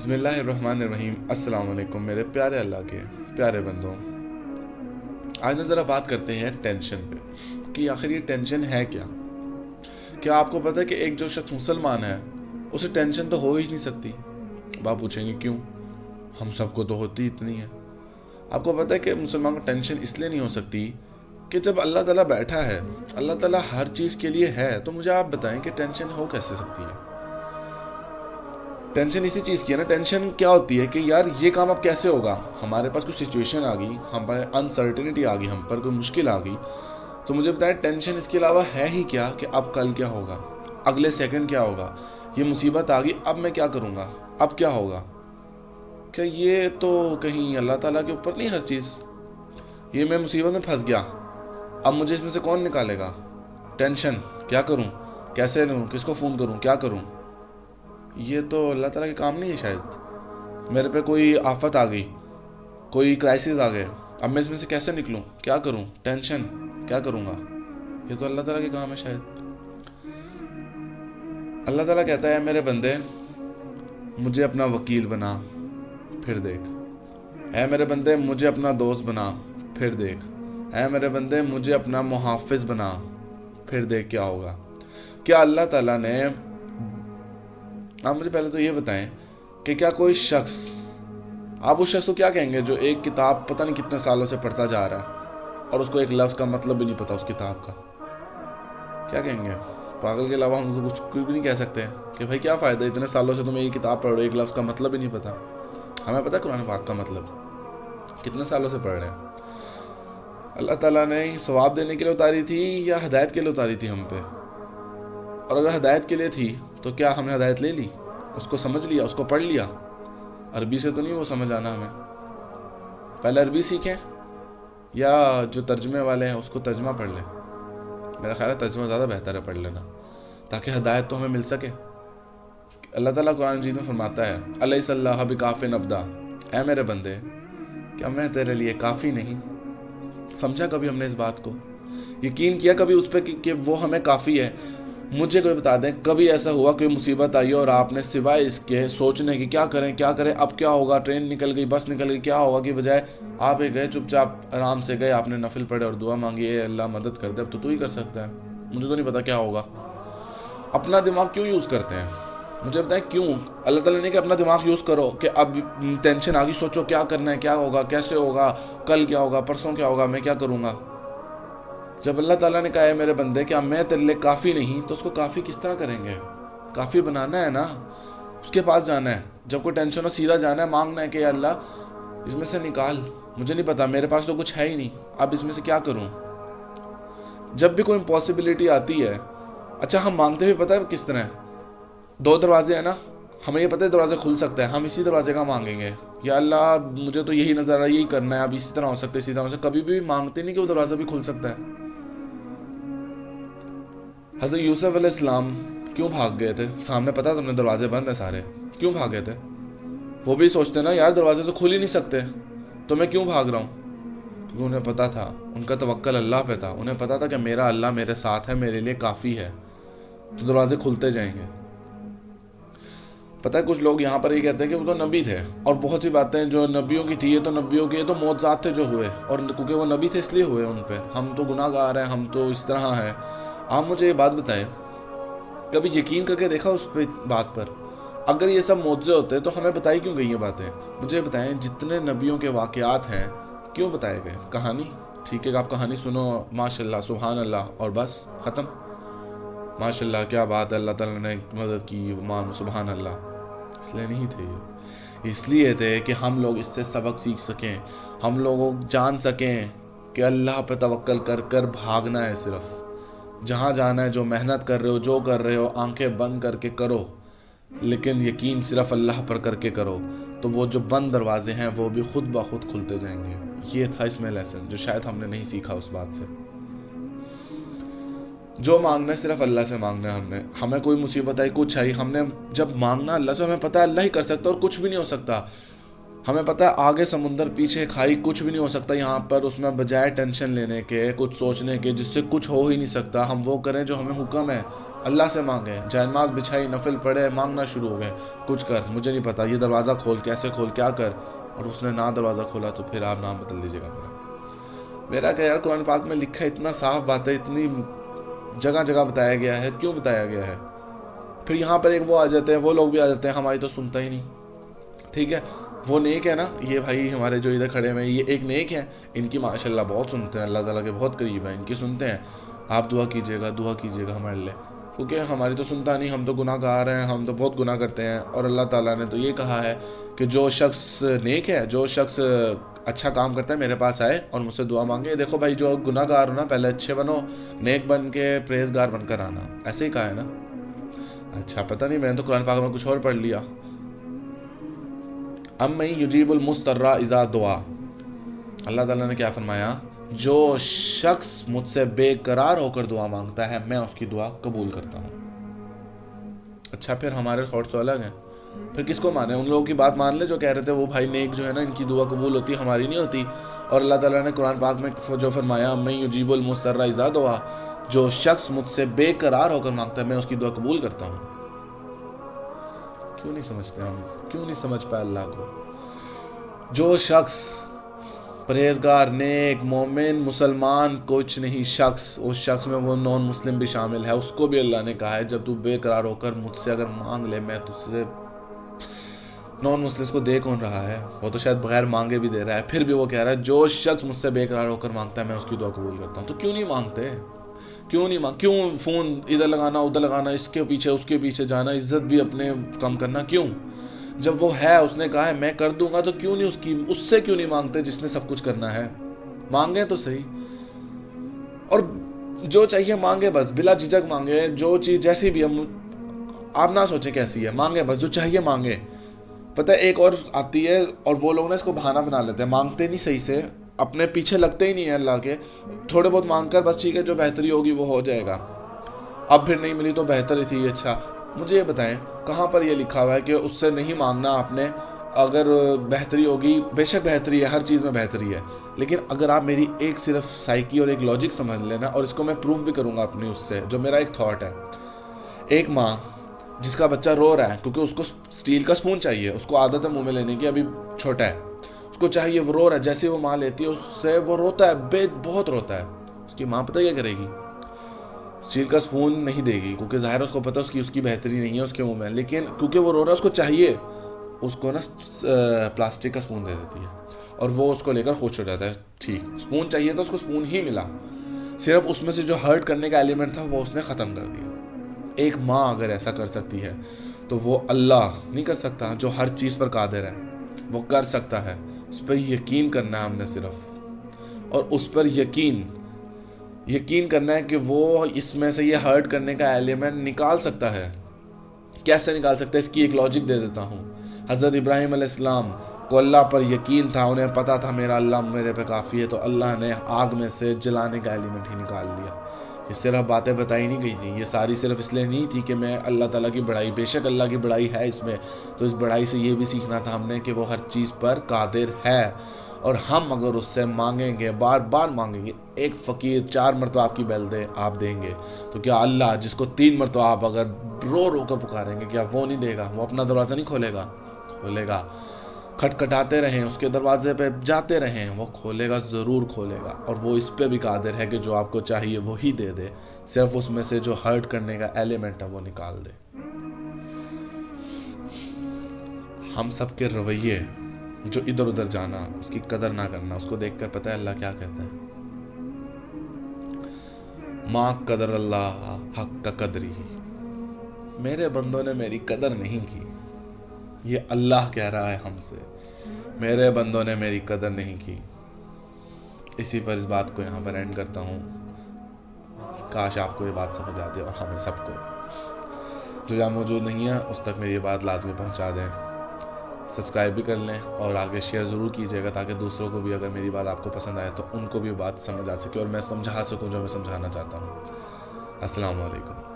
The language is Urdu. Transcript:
بسم اللہ الرحمن الرحیم۔ السلام علیکم میرے پیارے اللہ کے پیارے بندوں۔ آج نہ ذرا بات کرتے ہیں ٹینشن پہ کہ آخر یہ ٹینشن ہے کیا۔ کیا آپ کو پتہ ہے کہ ایک جو شخص مسلمان ہے اسے ٹینشن تو ہو ہی نہیں سکتی؟ اب آپ پوچھیں گے کیوں، ہم سب کو تو ہوتی اتنی ہے۔ آپ کو پتہ ہے کہ مسلمان کو ٹینشن اس لیے نہیں ہو سکتی کہ جب اللہ تعالیٰ بیٹھا ہے، اللہ تعالیٰ ہر چیز کے لیے ہے، تو مجھے آپ بتائیں کہ ٹینشن ہو کیسے سکتی ہے؟ ٹینشن اسی چیز کی ہے نا۔ ٹینشن کیا ہوتی ہے کہ یار یہ کام اب کیسے ہوگا، ہمارے پاس کوئی سچویشن آ گئی، ہمارے انسرٹنٹی آ گئی، ہم پر کوئی مشکل آ گئی، تو مجھے بتائیں ٹینشن اس کے علاوہ ہے ہی کیا کہ اب کل کیا ہوگا، اگلے سیکنڈ کیا ہوگا، یہ مصیبت آ گئی اب میں کیا کروں گا، اب کیا ہوگا۔ کہ یہ تو کہیں اللہ تعالیٰ کے اوپر نہیں ہر چیز؟ یہ میں مصیبت میں پھنس گیا، اب مجھے اس میں سے کون نکالے گا؟ ٹینشن کیا کروں، کیسے لوں، کس کو فون کروں، کیا کروں؟ یہ تو اللہ تعالیٰ کے کام نہیں ہے شاید۔ میرے پہ کوئی آفت آ گئی، کوئی کرائسس آ گئے، اب میں اس میں سے کیسے نکلوں، کیا کروں، ٹینشن کیا کروں گا؟ یہ تو اللہ تعالیٰ کے کام ہے شاید۔ اللہ تعالیٰ کہتا ہے میرے بندے مجھے اپنا وکیل بنا پھر دیکھ، اے میرے بندے مجھے اپنا دوست بنا پھر دیکھ، اے میرے بندے مجھے اپنا محافظ بنا پھر دیکھ کیا ہوگا۔ کیا اللہ تعالیٰ نے، آپ مجھے پہلے تو یہ بتائیں کہ کیا کوئی شخص، آپ اس شخص کو کیا کہیں گے جو ایک کتاب پتہ نہیں کتنے سالوں سے پڑھتا جا رہا ہے اور اس کو ایک لفظ کا مطلب بھی نہیں پتا اس کتاب کا؟ کیا کہیں گے؟ پاگل کے علاوہ ہم تو کچھ بھی نہیں کہہ سکتے کہ بھائی کیا فائدہ، اتنے سالوں سے تمہیں یہ کتاب پڑھ رہے ہو، ایک لفظ کا مطلب بھی نہیں پتا۔ ہمیں پتہ ہے قرآن پاک کا مطلب، کتنے سالوں سے پڑھ رہے ہیں۔ اللہ تعالیٰ نے ثواب دینے کے لیے اتاری تھی یا ہدایت کے لیے اتاری تھی ہم پہ؟ اور اگر ہدایت کے لیے تھی تو کیا ہم نے ہدایت لے لی، اس کو سمجھ لیا، اس کو پڑھ لیا؟ عربی سے تو نہیں وہ سمجھ آنا ہمیں، پہلے عربی سیکھیں یا جو ترجمے والے ہیں اس کو ترجمہ پڑھ لیں۔ میرا خیال ہے ترجمہ زیادہ بہتر ہے پڑھ لینا، تاکہ ہدایت تو ہمیں مل سکے۔ اللہ تعالیٰ قرآن مجید میں فرماتا ہے الیس اللہ بکاف عبدا، اے میرے بندے کیا میں تیرے لیے کافی نہیں؟ سمجھا کبھی ہم نے اس بات کو؟ یقین کیا کبھی اس پہ کہ وہ ہمیں کافی ہے؟ مجھے کوئی بتا دیں کبھی ایسا ہوا کوئی مصیبت آئی اور آپ نے سوائے اس کے سوچنے کی کیا کریں اب کیا ہوگا، ٹرین نکل گئی، بس نکل گئی، کیا ہوگا، کی بجائے آپ گئے چپ چاپ آرام سے گئے، آپ نے نفل پڑھے اور دعا مانگی، اے اللہ مدد کر دے، اب تو ہی کر سکتا ہے، مجھے تو نہیں پتا کیا ہوگا۔ اپنا دماغ کیوں یوز کرتے ہیں؟ مجھے بتائیں کیوں؟ اللہ تعالیٰ نے کہ اپنا دماغ یوز کرو کہ اب ٹینشن آ گئی، سوچو کیا کرنا ہے، کیا ہوگا، کیسے ہوگا، کل کیا ہوگا، پرسوں کیا ہوگا، میں کیا کروں گا۔ جب اللہ تعالیٰ نے کہا ہے میرے بندے کہ میں تیرے لیے کافی نہیں، تو اس کو کافی کس طرح کریں گے؟ کافی بنانا ہے نا، اس کے پاس جانا ہے، جب کوئی ٹینشن ہو سیدھا جانا ہے، مانگنا ہے کہ اللہ اس میں سے نکال، مجھے نہیں پتا، میرے پاس تو کچھ ہے ہی نہیں، اب اس میں سے کیا کروں۔ جب بھی کوئی امپاسبلٹی آتی ہے، اچھا ہم مانگتے ہوئے پتہ ہے کس طرح ہے؟ دو دروازے ہیں نا، ہمیں یہ پتہ ہے دروازہ کھل سکتا ہے، ہم اسی دروازے کا مانگیں گے، یا اللہ مجھے تو یہی نظر آ رہا ہے، یہی کرنا ہے، اب اسی طرح ہو سکتا ہے، اسی طرح ہو سکتا ہے، کبھی بھی مانگتے نہیں کہ وہ دروازہ بھی کھل سکتا ہے۔ حضرت یوسف علیہ السلام کیوں بھاگ گئے تھے؟ سامنے پتا تم نے دروازے بند ہیں سارے، کیوں بھاگ گئے تھے؟ وہ بھی سوچتے نا یار دروازے تو کھل ہی نہیں سکتے، تو میں کیوں بھاگ رہا ہوں؟ کیونکہ انہیں پتا تھا، ان کا توکل اللہ پہ تھا، انہیں پتا تھا کہ میرا اللہ میرے ساتھ ہے، میرے لیے کافی ہے، تو دروازے کھلتے جائیں گے۔ پتہ ہے کچھ لوگ یہاں پر یہ کہتے ہیں کہ وہ تو نبی تھے، اور بہت سی باتیں جو نبیوں کی تھی، یہ تو نبیوں کے، یہ تو معجزات تھے جو ہوئے، اور کیونکہ وہ نبی تھے اس لیے ہوئے ان پہ، ہم تو گناہ گار ہیں، ہم تو اس طرح ہیں۔ آپ مجھے یہ بات بتائیں کبھی یقین کر کے دیکھا اس پہ بات پر؟ اگر یہ سب معجزے ہوتے تو ہمیں بتائی کیوں گئی یہ باتیں؟ مجھے بتائیں جتنے نبیوں کے واقعات ہیں کیوں بتائے گئے؟ کہانی ٹھیک ہے، آپ کہانی سنو ماشاءاللہ سبحان اللہ اور بس ختم، ماشاءاللہ کیا بات ہے، اللہ تعالیٰ نے مدد کی، سبحان اللہ۔ اس لیے نہیں تھے یہ، اس لیے تھے کہ ہم لوگ اس سے سبق سیکھ سکیں، ہم لوگوں جان سکیں کہ اللہ پہ توکل کر کر بھاگنا ہے، صرف جہاں جانا ہے، جو محنت کر رہے ہو، جو کر رہے ہو، آنکھیں بند کر کے کرو، لیکن یقین صرف اللہ پر کر کے کرو، تو وہ جو بند دروازے ہیں وہ بھی خود بخود کھلتے جائیں گے۔ یہ تھا اس میں لیسن جو شاید ہم نے نہیں سیکھا اس بات سے۔ جو مانگنا ہے صرف اللہ سے مانگنا ہے، ہمیں کوئی مصیبت آئی، کچھ آئی، ہم نے جب مانگنا اللہ سے، ہمیں پتہ ہے اللہ ہی کر سکتا اور کچھ بھی نہیں ہو سکتا، ہمیں پتہ ہے آگے سمندر پیچھے کھائی، کچھ بھی نہیں ہو سکتا یہاں پر، اس میں بجائے ٹینشن لینے کے، کچھ سوچنے کے جس سے کچھ ہو ہی نہیں سکتا، ہم وہ کریں جو ہمیں حکم ہے اللہ سے مانگے, جائنماز بچھائی, نفل پڑھے, مانگنا شروع ہو گئے, کچھ کر, مجھے نہیں پتا, یہ دروازہ کھول, کیسے کھول, کیا کر, اور اس نے نہ دروازہ کھولا تو پھر آپ نام بدل دیجیے گا میرا کہ یار قرآن پاک میں لکھا ہے, اتنا صاف بات ہے, اتنی جگہ جگہ بتایا گیا ہے, کیوں بتایا گیا ہے؟ پھر یہاں پر ایک وہ آ جاتے ہیں, وہ لوگ بھی آ جاتے ہیں, ہماری تو سنتا ہی نہیں. ٹھیک ہے, وہ نیک ہے نا, یہ بھائی ہمارے جو ادھر کھڑے ہیں یہ ایک نیک ہے, ان کی ماشاءاللہ بہت سنتے ہیں, اللہ تعالیٰ کے بہت قریب ہیں, ان کی سنتے ہیں, آپ دعا کیجیے گا ہمارے لیے, کیونکہ ہماری تو سنتا نہیں, ہم تو گناہ گار ہیں, ہم تو بہت گناہ کرتے ہیں. اور اللہ تعالیٰ نے تو یہ کہا ہے کہ جو شخص نیک ہے, جو شخص اچھا کام کرتا ہے, میرے پاس آئے اور مجھ سے دعا مانگے. دیکھو بھائی, جو گناہ گار ہو نا, پہلے اچھے بنو, نیک بن کے پرہیزگار بن کر آنا, ایسے ہی کہا ہے نا. اچھا پتہ نہیں, میں نے تو قرآن پاک میں کچھ اور پڑھ لیا. امن یجیب المضطر اذا دعا, اللہ تعالیٰ نے کیا فرمایا, جو شخص مجھ سے بے قرار ہو کر دعا مانگتا ہے, میں اس کی دعا قبول کرتا ہوں. اچھا, پھر ہمارے تھاٹس تو الگ ہیں, پھر کس کو مانے؟ ان لوگوں کی بات مان لے جو کہہ رہے تھے وہ بھائی نیک جو ہے نا, ان کی دعا قبول ہوتی ہے, ہماری نہیں ہوتی. اور اللہ تعالیٰ نے قرآن پاک میں جو فرمایا, امن یجیب المضطر اذا دعا, جو شخص مجھ سے بے قرار ہو کر مانگتا ہے, میں اس کی دعا قبول کرتا ہوں. کیوں نہیں سمجھتے ہم, کیوں نہیں سمجھ پائے اللہ کو؟ جو شخص پرہیزگار, نیک, مومن, مسلمان, کچھ نہیں شخص, اس شخص میں وہ نان مسلم بھی شامل ہے, اس کو بھی اللہ نے کہا ہے جب تو بے قرار ہو کر مجھ سے اگر مانگ لے, میں تجھ سے. نان مسلمس کو دے کون رہا ہے؟ وہ تو شاید بغیر مانگے بھی دے رہا ہے, پھر بھی وہ کہہ رہا ہے جو شخص مجھ سے بے قرار ہو کر مانگتا ہے, میں اس کی دعا قبول کرتا ہوں. تو کیوں نہیں مانگتے؟ کیوں فون ادھر لگانا ادھر لگانا, اس کے پیچھے اس کے پیچھے جانا, عزت بھی اپنے کم کرنا, کیوں؟ جب وہ ہے, اس نے کہا ہے میں کر دوں گا, تو کیوں نہیں اس سے کیوں نہیں مانگتے جس نے سب کچھ کرنا ہے؟ مانگے تو صحیح, اور جو چاہیے مانگے, بس بلا جھجک مانگے, جو چیز جیسی بھی, آپ نہ سوچیں کیسی ہے, مانگے بس, جو چاہیے مانگے. پتہ ہے ایک اور آتی ہے, اور وہ لوگ نا اس کو بہانہ بنا لیتے ہیں, مانگتے نہیں صحیح سے, اپنے پیچھے لگتے ہی نہیں ہیں اللہ کے, تھوڑے بہت مانگ کر بس ٹھیک ہے جو بہتری ہوگی وہ ہو جائے گا, اب پھر نہیں ملی تو بہتر ہی تھی. اچھا مجھے یہ بتائیں, کہاں پر یہ لکھا ہوا ہے کہ اس سے نہیں مانگنا آپ نے, اگر بہتری ہوگی؟ بے شک بہتری ہے, ہر چیز میں بہتری ہے, لیکن اگر آپ میری ایک صرف سائیکی اور ایک لاجک سمجھ لینا, اور اس کو میں پروف بھی کروں گا اپنی اس سے, جو میرا ایک تھاٹ ہے. ایک ماں جس کا بچہ رو رہا ہے کیونکہ اس کو سٹیل کا سپون چاہیے, اس کو عادت ہے منہ میں لینے کی, ابھی چھوٹا ہے, اس کو چاہیے, وہ رو رہا ہے, جیسے وہ ماں لیتی ہے اس سے وہ روتا ہے, بہت روتا ہے, اس کی ماں پتہ کیا کرے گی؟ سٹیل کا سپون نہیں دے گی, کیونکہ ظاہر اس کو پتہ اس کی بہتری نہیں ہے اس کے منہ میں, لیکن کیونکہ وہ رو رہا ہے, اس کو چاہیے, اس کو نا پلاسٹک کا سپون دے دیتی ہے, اور وہ اس کو لے کر خوش ہو جاتا ہے. ٹھیک, سپون چاہیے تھا, اس کو سپون ہی ملا, صرف اس میں سے جو ہرٹ کرنے کا ایلیمنٹ تھا وہ اس نے ختم کر دیا. ایک ماں اگر ایسا کر سکتی ہے تو وہ اللہ نہیں کر سکتا جو ہر چیز پر قادر ہے؟ وہ کر سکتا ہے, اس پر یقین کرنا ہے ہم نے صرف, اور اس پر یقین کرنا ہے کہ وہ اس میں سے یہ ہرٹ کرنے کا ایلیمنٹ نکال سکتا ہے. کیسے نکال سکتا ہے؟ اس کی ایک لاجک دے دیتا ہوں. حضرت ابراہیم علیہ السلام کو اللہ پر یقین تھا, انہیں پتا تھا میرا اللہ میرے پہ کافی ہے, تو اللہ نے آگ میں سے جلانے کا ایلیمنٹ ہی نکال لیا. یہ صرف باتیں بتائی نہیں گئی تھیں, یہ ساری صرف اس لیے نہیں تھی کہ میں اللہ تعالیٰ کی بڑائی, بے شک اللہ کی بڑائی ہے اس میں, تو اس بڑائی سے یہ بھی سیکھنا تھا ہم نے کہ وہ ہر چیز پر قادر ہے, اور ہم اگر اس سے مانگیں گے, بار بار مانگیں گے. ایک فقیر 4 مرتبہ آپ کی بیل دے, آپ دیں گے, تو کیا اللہ جس کو 3 مرتبہ آپ اگر رو کر پکاریں گے, کیا وہ نہیں دے گا؟ وہ اپنا دروازہ نہیں کھولے گا. کھٹکھٹاتے رہیں, اس کے دروازے پہ جاتے رہیں, وہ کھولے گا, ضرور کھولے گا, اور وہ اس پہ بھی قادر ہے کہ جو آپ کو چاہیے وہی دے دے, صرف اس میں سے جو ہرٹ کرنے کا ایلیمنٹ ہے وہ نکال دے. ہم سب کے رویے, جو ادھر ادھر جانا, اس کی قدر نہ کرنا, اس کو دیکھ کر پتہ ہے اللہ کیا کہتا ہے؟ ما قدر اللہ حق کا قدری, میرے بندوں نے میری قدر نہیں کی. یہ اللہ کہہ رہا ہے ہم سے, میرے بندوں نے میری قدر نہیں کی. اسی پر اس بات کو یہاں پر اینڈ کرتا ہوں. کاش آپ کو یہ بات سمجھ آ جائے, اور ہمیں سب کو جو یہاں موجود نہیں ہے اس تک میری بات لازمی پہنچا دیں. سبسکرائب بھی کر لیں, اور آگے شیئر ضرور کیجیے گا, تاکہ دوسروں کو بھی اگر میری بات آپ کو پسند آئے تو ان کو بھی بات سمجھ آ سکے, اور میں سمجھا سکوں جو میں سمجھانا چاہتا ہوں. السلام علیکم.